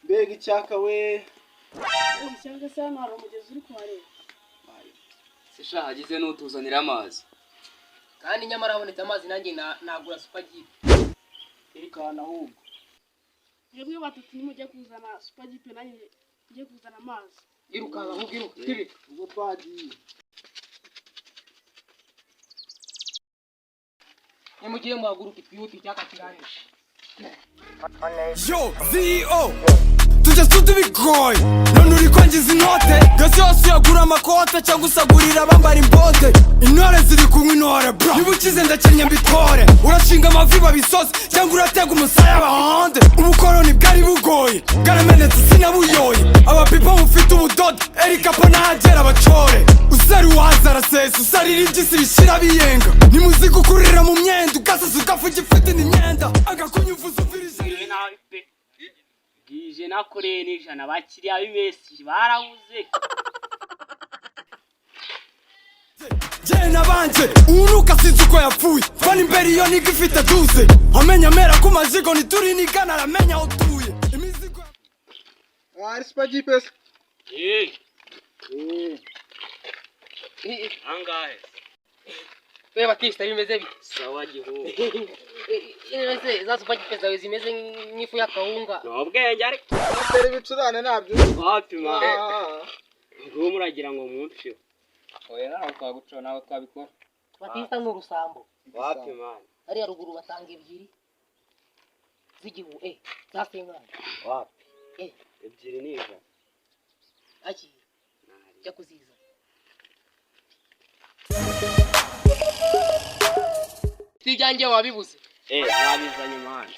Mbega icyaka we. Icyaka se naro mugezi uri kuhareba. Sisha hagize n'utuzanira amazi. Kandi nyamara habonetse amazi nanjye nagura Super-G. Ikana ahubwo. Mwebwe batatu nimujya kuzana Super-G nanjye ngiye kuzana amazi. Irukanga ahubwo iruka. Ubwo twagiye. Nimugiye muhaguruka ibyuti icyaka kiranisha. Yo, CEO, tujya tubigoye none uri kwangiza inote gasi yose yagura amakote cyangwa usagurira abambara imbote intore ziri kunywa intore bro niba ukize ndakenya mbitore urashinga amavi babisoze cyangwa uratega umusaya bahonde ubukoroni bwari bugoye bwaramenetse sinabuyoye abapipa mufite ubudodo erikapo nahagera bacore usari waza arasesa usarira iby'isi bishira biyenga nimuziga ukurira mu myenda ugasasa ugafuga ifite n'imyenda agakunyuvuza uvirije Bwije nakoreye n'ijana bakiriya b'ibesi barabuze. Jena banje unuka sinzi uko yapfuye fana imbere iyo niga ifite duze amenya amera ku mazigo nituri nigana aramenya aho utuye imizigo Ari Super-G pesa. Angahe. We Batista bimeze bite? Sawa gihu. Ese za Super-G pesa zimeze nk'ifu y'akawunga. Nobwenge ari. Atera ibicurane nabyo. Wapima. Ngo muragira ngo mwumfyo. Oya naho twagucona naho twabikora. Batista n'urusambo. Wapima. Ari ruguru batanga ebyiri. Zigihu zasengana. Wapi? Ebyiri niza. Aki. Jya kuziza. Tijanje wabibuze. Nabizanye mwana.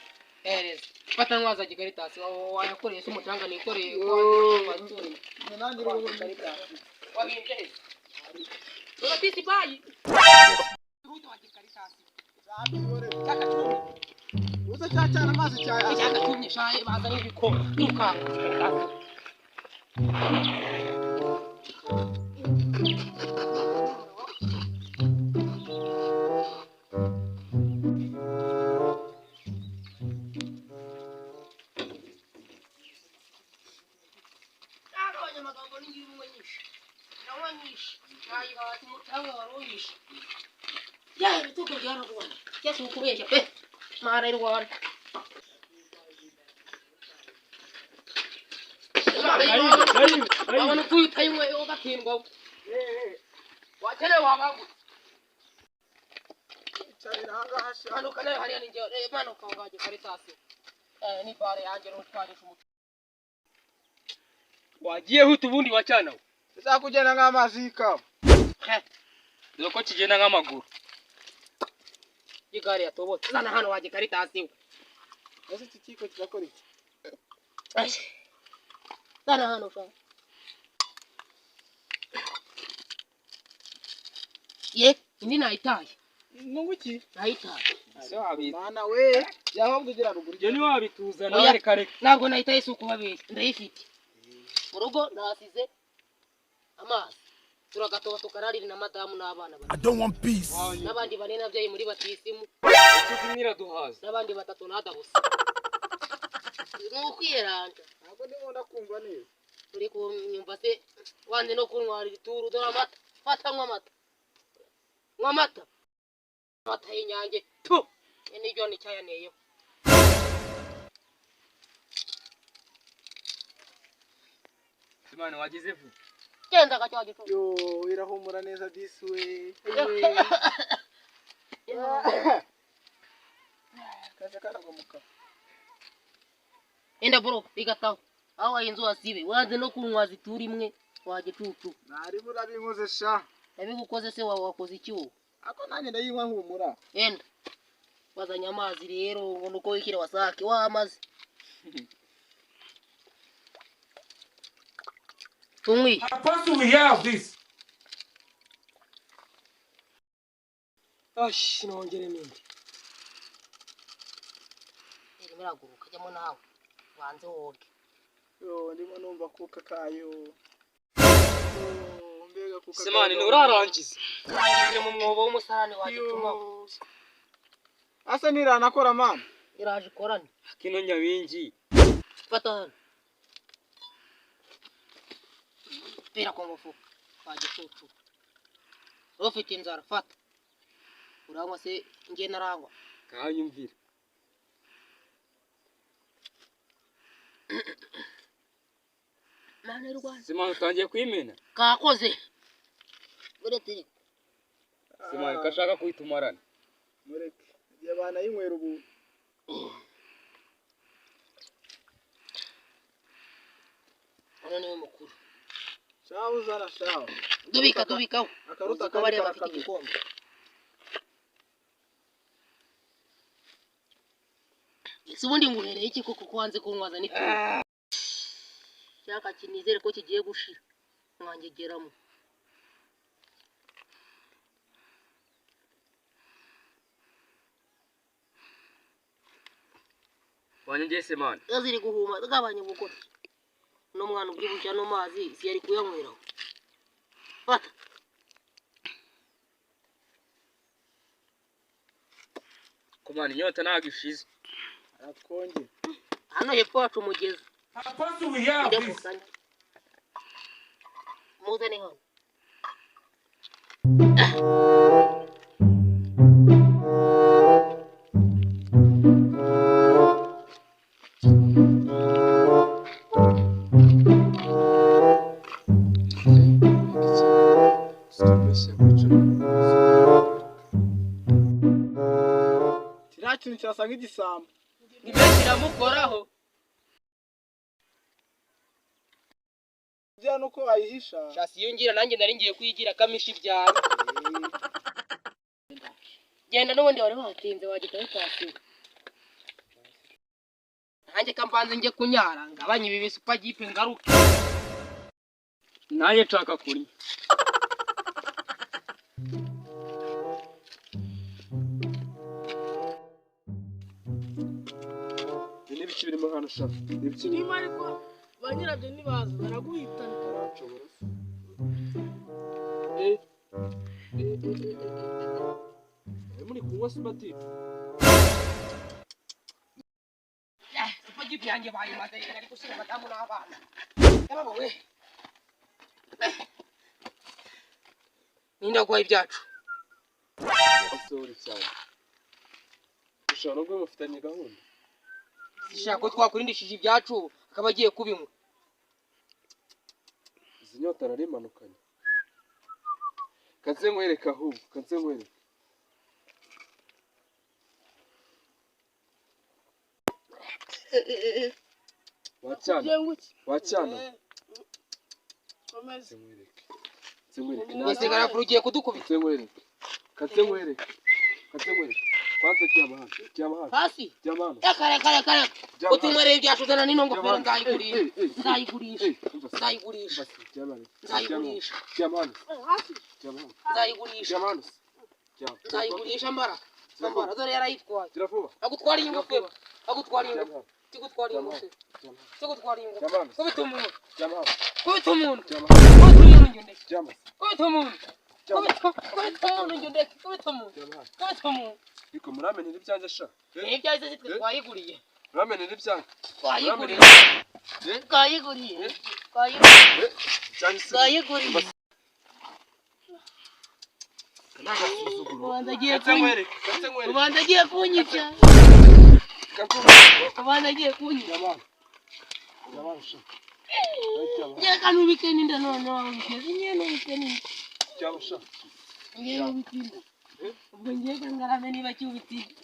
Ereza. Fata nkwaza Gikaritasi wayakoresha umucanga nikoreye wabaturi. Nanjye uri Gikaritasi. Wabinje he? Batista bayi. Ruto wa Gikaritasi. Uza cyana amazi cyaya. Cyaka tumye shaye bazanye ibikoma. Irukanga. Ya, itu kerjaan aku. Ya syukur ya, Syek. Marah itu kawan. Kawan aku tahu mau obatin kau. Wajahnya wabagu. Cari hanga Anu kana hari ini jauh. Mana kau gaji Karitasi? Ini pare anjir utpari semua. Wajiye hutubundi wachana. Sasa kugenda nk'amazi y'ikawa. Doko kigenda nk'amaguru. Igari yatobotse. Zana hano waje Karitasi. Ese tikiko kirakora iki? Zana hano fa. Ye, indi nayitaye. Nunguki? Nayitaye. So abi. Mana we, yahobwe ugira ruguru. Je ni wabituzana kare. Ntabwo nayitaye suko babeshye. Ndayifite. Urugo nasize amazi. Turagatoba tukararira na madamu n'abana bane. I don't want peace. Nabandi bane nabyaye muri batisimu. Tuzimira duhaza. Nabandi batatu nadabusa. Nukwiranja. Ntabwo ndimo ndakumva neza. Turi kunyumva se wanze no kunywa ituru dora amata. Fata nywa amata. Nywa amata. Mata y'inyange. Tu. Ni byo ni cyayaneyeho. Simana wagize vu. Genda gacyaje tu. Yo, irahumura neza this way. Kaje karagomuka. Enda bro, bigataho. Aho ayinzu asibe. Wanze no kunywa zituri imwe waje tutu. Nari burabinkoze sha. Nabigukoze se wakoze iki wo? Ako nanjye ndayinywa humura. Enda. Bazanya amazi rero ngo nuko wikire wasake wamaze. Tungwi. How do we have this? Nongere nindi. Miraguruka jyamo nawe. Wanze woge. Yo, ndimo numva kuka kayo. Mbega kuka. Simana nturarangiza. Urangije mu mwobo w'umusarani waje tuma. asa niranakora mama iraje ikorane kino nyabingi fata hano pera kwa mufuka wagicucu ufite inzara fata urangwa se ngiye narangwa kanyumvira mane rwanda Simon utangiye kwimena kakoze uretse Simon kashaka kwitumarana mureke igihe banayinywera ubu ano niwe mukuru shaho uzana shaho dubikaho akaruta kabari kari bafite igikombe ese ubundi nguhereye iki koko kwanze kunywaza n'itungo cyaka kinizere ko kigiye gushira mwangegeramo wanyongeye Simon ziri guhuma zagabanye ubukora no mwana ubyibushya no mazi si yari kuyanyweraho fata kumana inyota ntago ishize aratwongera hano hepfo wacu umugezi muzane hano kiriya kintu kirasa nk'igisambo nibyo kiramukoraho bya nuko wayihisha shasi yungira nanjye nari ngiye kuyigira kamishi ibyaye genda n'ubundi wari watinze wagitaho cyasiga nanjye kambanze njye kunyara ngabanye ibi bisupa gipe ngaruke nanjye nshaka kurya n'ibiki birimo hano sha n'ibiki niba ariko ba nyirabyo ntibaza baraguhitana muri kunywa simati isupa gipe yanjye bayimaze ari gushyira madamu n'abana yaba we nindaguhaye ibyacu sorry cyane ushobora no kuba mufitanye gahunda zishaka ko twakurindishije ibyacu akaba agiye kubinywa izi nyota narimanukanye kanze nkwereka ahubwo kanze nkwereka wacyana komeza nkwereke ese garafuru ugiye kudukubita kanze nkwereke kwanza cyama hasi hano kare utunywereye ibyacu zana n'ino ngofero nzayigurisha mbara dore yarayitwaye agutwara iyi ngofero kubita umuntu ariko muramenera ibyanjye sha ibyanjye zitwe twayiguriye muramenera ibyanjye twayiguriye ubanza agiye kunyica reka ntubike n'inda noneho wabigeze ngewe ntubike n'inda ngewe ubitinda ubwo ngiye kangarame niba cyubitinde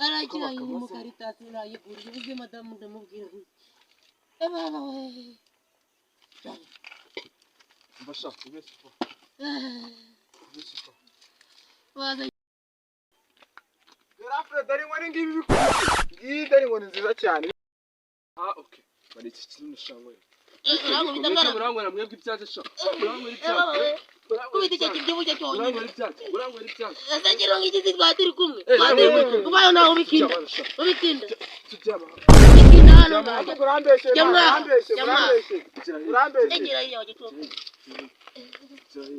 arakira yiri mu karitasi nayigurira ubwe madamu ndamubwira nti baba we mbasha ubesipo baza Alfred ari ngone ngibi bikuri ari ngone nziza cyane okay bari iki kintu shangwe ntabwo bitangana urangwera mwebwe ibyaje sha urangwera ibyaje kubita icyo kibyibushye cyonyine urangwera ibyaje asangira ng'igizi twaturi kumwe ubayo naho ubikinda hano urambeshe urambeshe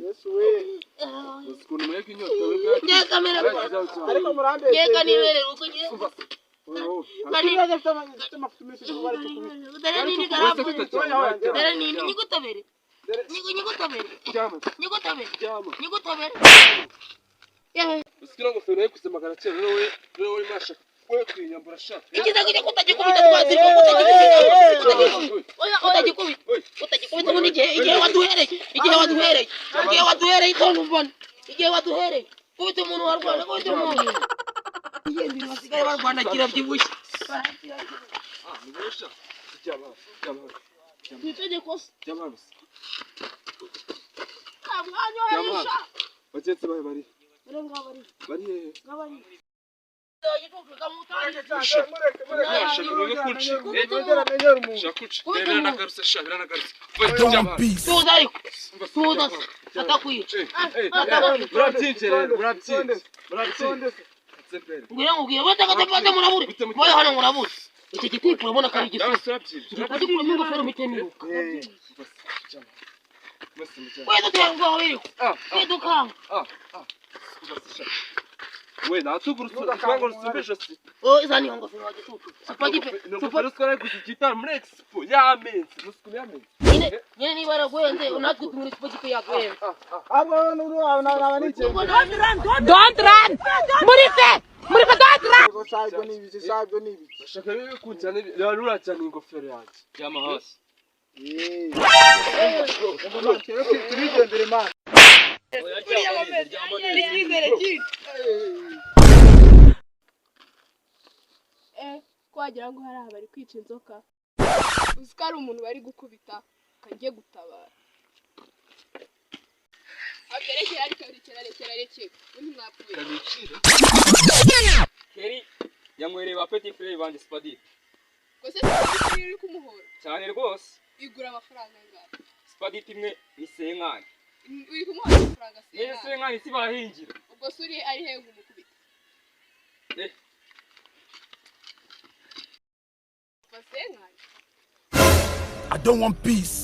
Yesu we. ukuntu mwebwe inyota webwe Ngiye kamera. Ariko murambeshye. Ngiye kanibere uko ngiye. Kanibaza afite amafuta menshi yo bari tukumi. Dere nini garabu. Dere nini nyigutabere. Nyigutabere. Nyigutabere. Nyigutabere. usikira ngo fero yekusema garakera rero masha we kwinyambura shaka Ikiza kujya kutajikubita twaziriko utajikubita muri igihe waduhereye itono mbona igihe waduhereye kubita umuntu warwana kubita umuntu igendi basigaye barwana kirabyibushye nibesha cyama Itegeko se. cyama Kamwanyo herisha. bagenzi bawe bari Rero ngabari. bari hehe Ngabari. shaka ngo kunci Ndera menyera umuntu. shakuci rero nagarutse shabira nagarutse tuza ariko tuza atakwica murabyinjire ngira ngubwire bata murabure moyo hano murabure iki gitipu urabona kari gito ati kuri mungu fero miteniyo wewe tutengo wewe edukanga we natugurutse twango rusumbisho si izani ngo fero wagitutu sipagipe fero skara kuzigita muri expo yamenze muskumi yamenze nyine niba yaragwenze natwe tumuri sipagipe yagwenze Abo nuru aba ni cyane. don't run muri fe don't run Sabyo ni ibiki sabyo ni ibiki. bashaka bibe kunjana rura cyane ingofero yanjye yama hasi Turigendere man. Kwagira ngo hari abari kwica inzoka. Uziko ari umuntu bari gukubita kagiye gutabara. Aberekera ariko rekera. Undi mwapfuye. Keri yamwereye ba petit frère banje Spadi Kose uri kumuhora. cyane rwose Igura amafaranga ngaho. Spadi imwe ni senkani Uri kumuhora amafaranga se. yeye senkani sibahingira Ubwo suri ari hengu mukubita. Basenkani. I don't want peace.